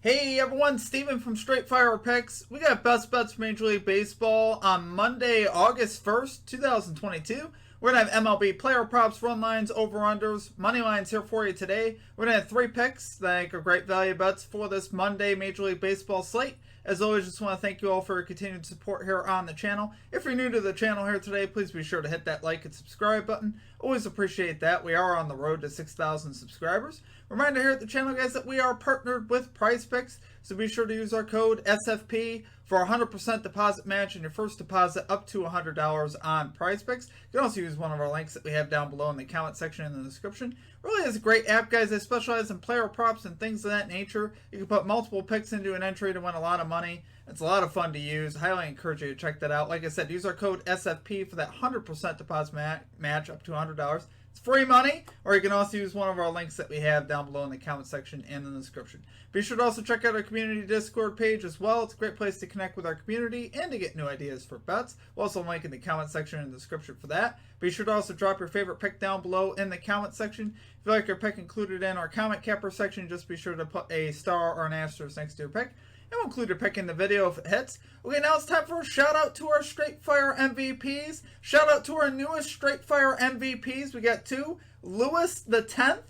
Hey everyone, Steven from Straight Fire Picks. We got best bets for Major League Baseball on Monday, August 1st, 2022. We're going to have MLB player props, run lines, over-unders, money lines here for you today. We're going to have 3 picks that I think are great value bets for this Monday Major League Baseball slate. As always, just want to thank you all for your continued support here on the channel. If you're new to the channel here today, please be sure to hit that like and subscribe button. Always appreciate that. We are on the road to 6,000 subscribers. Reminder here at the channel, guys, that we are partnered with PrizePicks, so be sure to use our code SFP for a 100% deposit match and your first deposit up to $100 on PrizePicks. You can also use one of our links that we have down below in the comment section in the description. Really is a great app, guys. They specialize in player props and things of that nature. You can put multiple picks into an entry to win a lot of money. It's a lot of fun to use. Highly encourage you to check that out. Like I said, use our code SFP for that 100% deposit match up to $100. It's free money, or you can also use one of our links that we have down below in the comment section and in the description. Be sure to also check out our community Discord page as well. It's a great place to connect with our community and to get new ideas for bets. We'll also link in the comment section and the description for that. Be sure to also drop your favorite pick down below in the comment section. If you like your pick included in our comment capper section, just be sure to put a star or an asterisk next to your pick. And we'll include your pick in the video if it hits. Okay, now it's time for a shout out to our Straight Fire MVPs. Shout out to our newest Straight Fire MVPs. We got 2, Lewis the 10th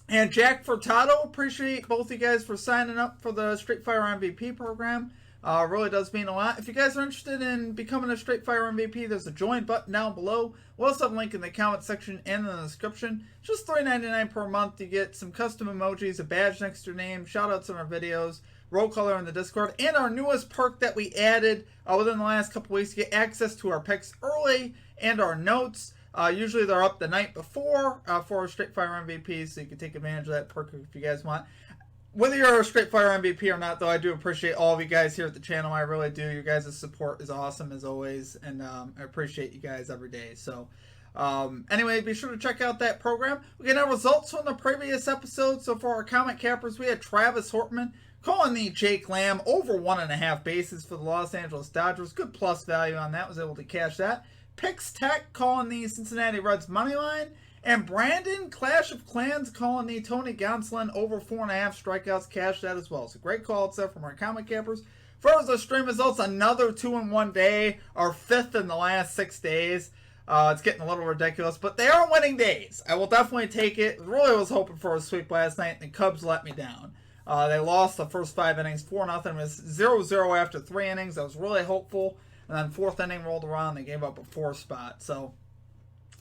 and Jack Furtado. Appreciate both of you guys for signing up for the Straight Fire MVP program. Really does mean a lot. If you guys are interested in becoming a Straight Fire MVP, there's a join button down below. We'll also have a link in the comment section and in the description. It's just $3.99 per month. You get some custom emojis, a badge next to your name, shout outs on our videos, roll color in the Discord, and our newest perk that we added within the last couple weeks. You get access to our picks early and our notes. Usually they're up the night before for our Straight Fire MVP, so you can take advantage of that perk if you guys want. Whether you're a Straight Fire MVP or not, though, I do appreciate all of you guys here at the channel. I really do. Your guys' support is awesome as always, and I appreciate you guys every day. So anyway, be sure to check out that program. We get our results from the previous episode. So for our comment cappers, we had Travis Hortman calling the Jake Lamb over 1.5 bases for the Los Angeles Dodgers. Good plus value on that. Was able to cash that. Pix Tech calling the Cincinnati Reds money line. And Brandon Clash of Clans calling the Tony Gonsolin over 4.5 strikeouts. Cash that as well. So great call there from our comment cappers. As far as the stream results, another 2-in-1 day. Our 5th in the last 6 days. It's getting a little ridiculous, but they are winning days. I will definitely take it. Really was hoping for a sweep last night, and the Cubs let me down. They lost the first 5 innings, 4-0. It was 0-0 after 3 innings. I was really hopeful. And then 4th inning rolled around. They gave up a 4 spot. So,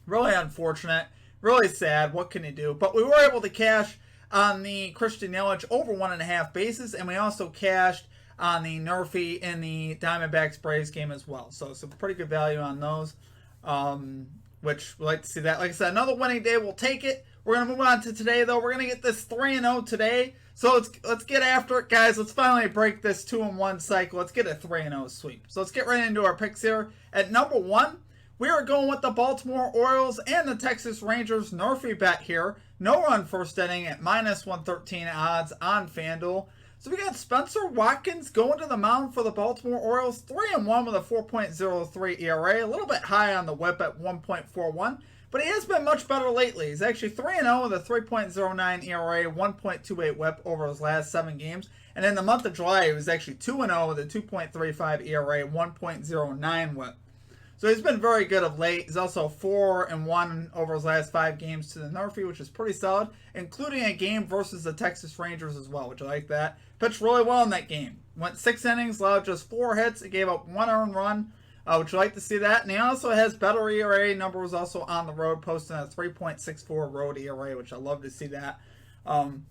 really unfortunate. Really sad. What can you do? But we were able to cash on the Christian Yelich over 1.5 bases. And we also cashed on the NRFI in the Diamondbacks Braves game as well. So, some pretty good value on those. Which we like to see that. Like I said, another winning day. We'll take it. We're going to move on to today, though. We're going to get this 3-0 today. So let's get after it, guys. Let's finally break this 2-in-1 cycle. Let's get a 3-0 sweep. So let's get right into our picks here. At number 1, we are going with the Baltimore Orioles and the Texas Rangers NRFI bet here. No run first inning at -113 odds on FanDuel. So we got Spencer Watkins going to the mound for the Baltimore Orioles. 3-1 with a 4.03 ERA. A little bit high on the whip at 1.41. But he has been much better lately. He's actually 3-0 with a 3.09 ERA, 1.28 whip over his last 7 games. And in the month of July, he was actually 2-0 with a 2.35 ERA, 1.09 whip. So he's been very good of late. He's also 4-1 over his last 5 games to the NRFI, which is pretty solid, including a game versus the Texas Rangers as well, which I like that. Pitched really well in that game. Went 6 innings, allowed just 4 hits. It gave up 1 earned run. Would you like to see that? And he also has better ERA numbers also on the road, posting a 3.64 road ERA, which I love to see that. And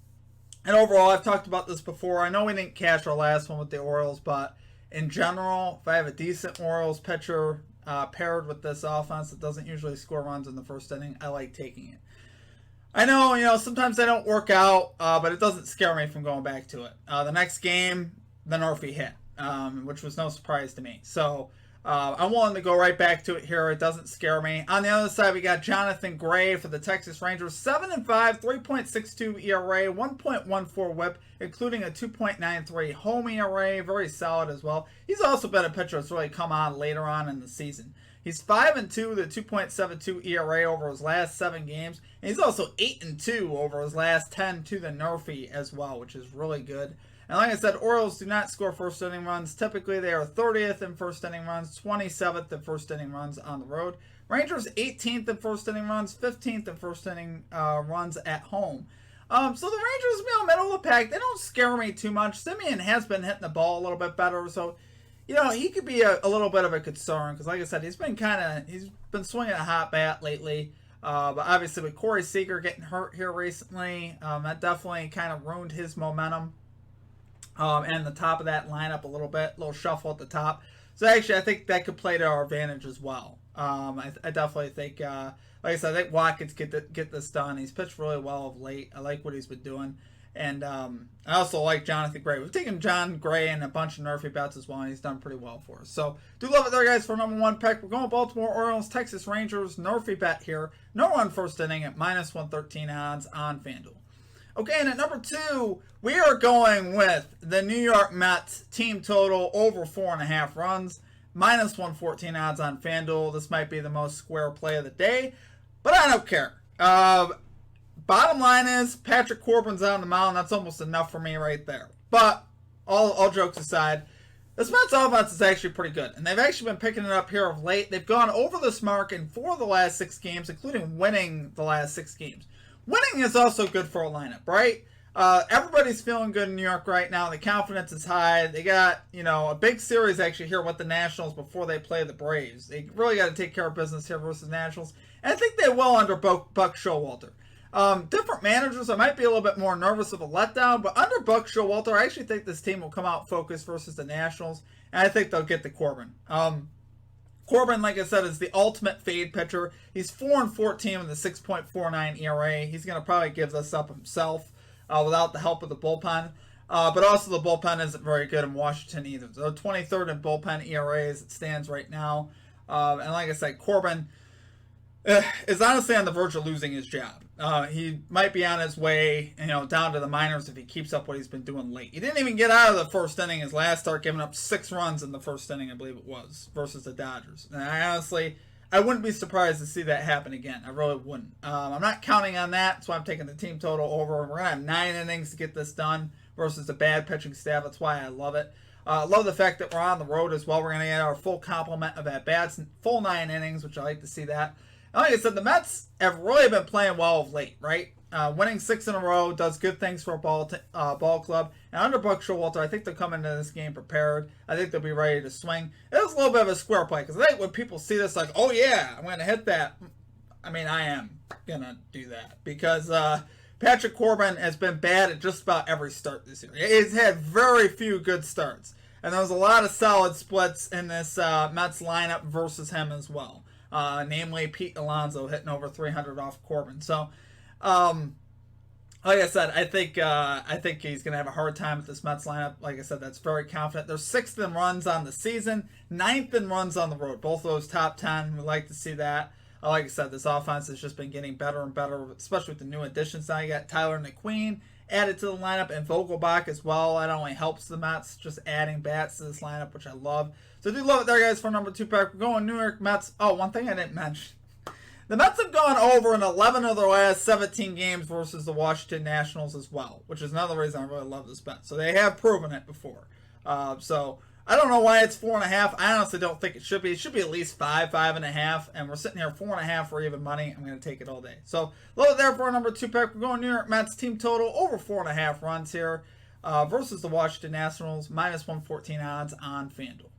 overall, I've talked about this before. I know we didn't cash our last one with the Orioles, but in general, if I have a decent Orioles pitcher paired with this offense that doesn't usually score runs in the first inning, I like taking it. I know, sometimes they don't work out, but it doesn't scare me from going back to it. The next game, the NRFI hit, which was no surprise to me. So, I'm willing to go right back to it here. It doesn't scare me. On the other side, we got Jonathan Gray for the Texas Rangers. 7-5, 3.62 ERA, 1.14 whip, including a 2.93 home ERA. Very solid as well. He's also been a pitcher that's really come on later on in the season. He's 5-2 with a 2.72 ERA over his last 7 games. And he's also 8-2 over his last 10 to the NRFI as well, which is really good. And like I said, Orioles do not score first inning runs. Typically, they are 30th in first inning runs, 27th in first inning runs on the road. Rangers 18th in first inning runs, 15th in first inning runs at home. So the Rangers, middle of the pack, they don't scare me too much. Simeon has been hitting the ball a little bit better, so he could be a little bit of a concern because, like I said, he's been swinging a hot bat lately. But obviously with Corey Seager getting hurt here recently, that definitely kind of ruined his momentum. And the top of that lineup a little bit, a little shuffle at the top. So actually, I think that could play to our advantage as well. I definitely think, like I said, I think Watkins get this done. He's pitched really well of late. I like what he's been doing. And I also like Jonathan Gray. We've taken John Gray and a bunch of NRFI bets as well, and he's done pretty well for us. So do love it there, guys, for number 1 pick. We're going Baltimore Orioles, Texas Rangers, NRFI bet here. No run first inning at -113 odds on FanDuel. Okay, and at number 2, we are going with the New York Mets team total over 4.5 runs, -114 odds on FanDuel. This might be the most square play of the day, but I don't care. Bottom line is Patrick Corbin's on the mound. That's almost enough for me right there. But all jokes aside, this Mets offense is actually pretty good, and they've actually been picking it up here of late. They've gone over this mark in 4 of the last 6 games, including winning the last 6 games. Winning is also good for a lineup, right? Everybody's feeling good in New York right now. The confidence is high. They got, a big series actually here with the Nationals before they play the Braves. They really got to take care of business here versus Nationals. And I think they will under Buck Showalter. Different managers, I might be a little bit more nervous of a letdown, but under Buck Showalter, I actually think this team will come out focused versus the Nationals, and I think they'll get to Corbin. Corbin, like I said, is the ultimate fade pitcher. He's 4-14 with a 6.49 ERA. He's going to probably give this up himself without the help of the bullpen. But also the bullpen isn't very good in Washington either. So 23rd in bullpen ERA as it stands right now. And like I said, Corbin is honestly on the verge of losing his job. He might be on his way, down to the minors if he keeps up what he's been doing late. He didn't even get out of the first inning his last start, giving up 6 runs in the first inning, I believe it was, versus the Dodgers. And I wouldn't be surprised to see that happen again. I really wouldn't. I'm not counting on that. That's why I'm taking the team total over. We're going to have 9 innings to get this done versus a bad pitching staff. That's why I love it. I love the fact that we're on the road as well. We're going to get our full complement of at-bats, full 9 innings, which I like to see that. And like I said, the Mets have really been playing well of late, right? Winning 6 in a row does good things for a ball club. And under Buck Showalter, I think they'll come into this game prepared. I think they'll be ready to swing. It was a little bit of a square play because I think when people see this, like, oh yeah, I'm going to hit that. I mean, I am going to do that because Patrick Corbin has been bad at just about every start this year. He's had very few good starts. And there was a lot of solid splits in this Mets lineup versus him as well. Namely Pete Alonso hitting over 300 off Corbin. So, like I said, I think he's going to have a hard time with this Mets lineup. Like I said, that's very confident. They're 6th in runs on the season, 9th in runs on the road. Both of those top 10. We like to see that. Like I said, this offense has just been getting better and better, especially with the new additions. Now you got Tyler McQueen added to the lineup and Vogelbach as well. That only helps the Mets, just adding bats to this lineup, which I love. So do love it there, guys, for number 2 pick. We're going New York Mets. Oh, one thing I didn't mention. The Mets have gone over in 11 of their last 17 games versus the Washington Nationals as well, which is another reason I really love this bet. So they have proven it before. So I don't know why it's 4.5. I honestly don't think it should be. It should be at least 5.5, and we're sitting here 4.5 for even money. I'm going to take it all day. So love it there for our number 2 pick. We're going New York Mets team total over 4.5 runs here versus the Washington Nationals, -114 odds on FanDuel.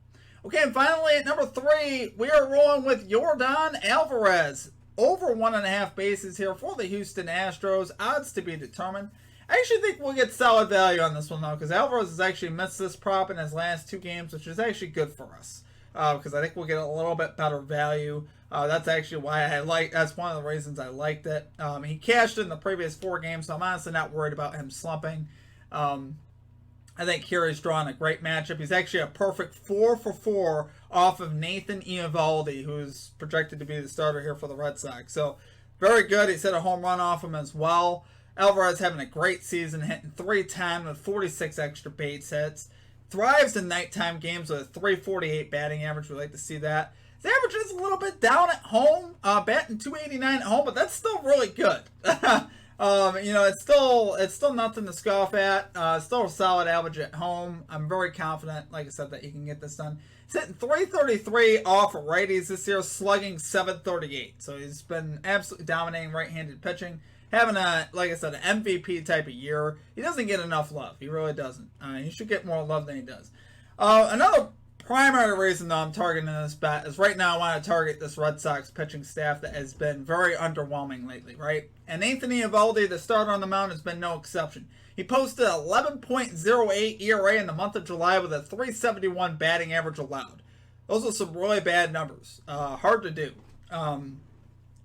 Okay, and finally at number 3, we are rolling with Yordan Alvarez. Over 1.5 bases here for the Houston Astros. Odds to be determined. I actually think we'll get solid value on this one, though, because Alvarez has actually missed this prop in his last 2 games, which is actually good for us. Because I think we'll get a little bit better value. That's actually why that's one of the reasons I liked it. He cashed in the previous 4 games, so I'm honestly not worried about him slumping. I think here he's drawing a great matchup. He's actually a perfect 4 for 4 off of Nathan Eovaldi, who's projected to be the starter here for the Red Sox. So, very good. He's hit a home run off him as well. Alvarez having a great season, hitting .310 with 46 extra base hits. Thrives in nighttime games with a .348 batting average. We like to see that. His average is a little bit down at home, batting .289 at home, but that's still really good. It's still nothing to scoff at. Still a solid average at home. I'm very confident, like I said, that he can get this done. He's hitting .333 off of righties this year, slugging .738. So he's been absolutely dominating right-handed pitching. Having like I said, an MVP type of year. He doesn't get enough love. He really doesn't. He should get more love than he does. Another primary reason, though, I'm targeting this bet is right now I want to target this Red Sox pitching staff that has been very underwhelming lately, right? And Anthony Eovaldi, the starter on the mound, has been no exception. He posted 11.08 ERA in the month of July with a .371 batting average allowed. Those are some really bad numbers. Hard to do.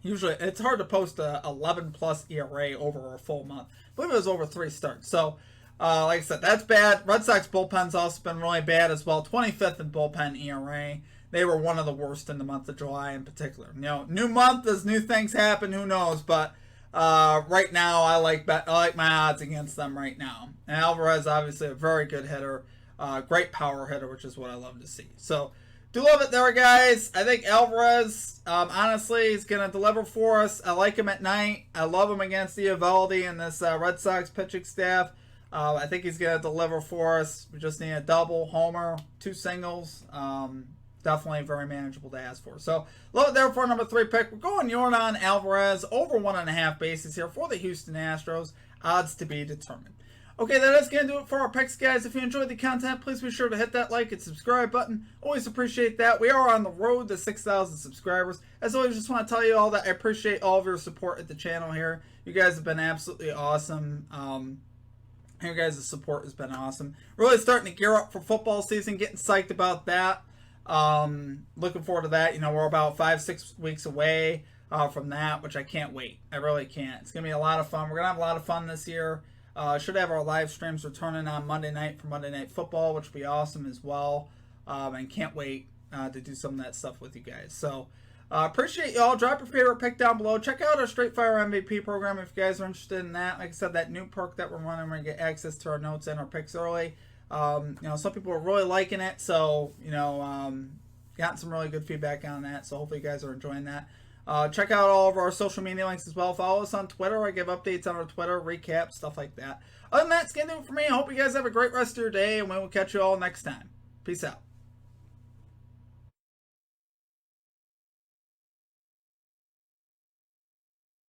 Usually, it's hard to post a 11-plus ERA over a full month. I believe it was over 3 starts. So, like I said, that's bad. Red Sox bullpen's also been really bad as well. 25th in bullpen ERA. They were one of the worst in the month of July in particular. New month as new things happen. Who knows? But right now, I like my odds against them right now. And Alvarez, obviously, a very good hitter. Great power hitter, which is what I love to see. So, do love it there, guys. I think Alvarez, honestly, is going to deliver for us. I like him at night. I love him against the Eovaldi and this Red Sox pitching staff. I think he's going to deliver for us. We just need a double, homer, 2 singles. Definitely very manageable to ask for. So, love it there for number 3 pick. We're going Yordan Alvarez over 1.5 bases here for the Houston Astros. Odds to be determined. Okay, that is going to do it for our picks, guys. If you enjoyed the content, please be sure to hit that like and subscribe button. Always appreciate that. We are on the road to 6,000 subscribers. As always, just want to tell you all that I appreciate all of your support at the channel here. You guys have been absolutely awesome. Your guys' support has been awesome. Really starting to gear up for football season, getting psyched about that. Looking forward to that. We're about 5-6 weeks away from that, which I can't wait. I really can't. It's going to be a lot of fun. We're going to have a lot of fun this year. Should have our live streams returning on Monday night for Monday Night Football, which will be awesome as well. And can't wait to do some of that stuff with you guys. So, appreciate y'all. Drop your favorite pick down below. Check out our Straight Fire MVP program if you guys are interested in that. Like I said, that new perk that we're running, we're going to get access to our notes and our picks early. Some people are really liking it. So, gotten some really good feedback on that. So, hopefully you guys are enjoying that. Check out all of our social media links as well. Follow us on Twitter. I give updates on our Twitter, recaps, stuff like that. Other than that, it's going to do it for me. I hope you guys have a great rest of your day, and we will catch you all next time. Peace out.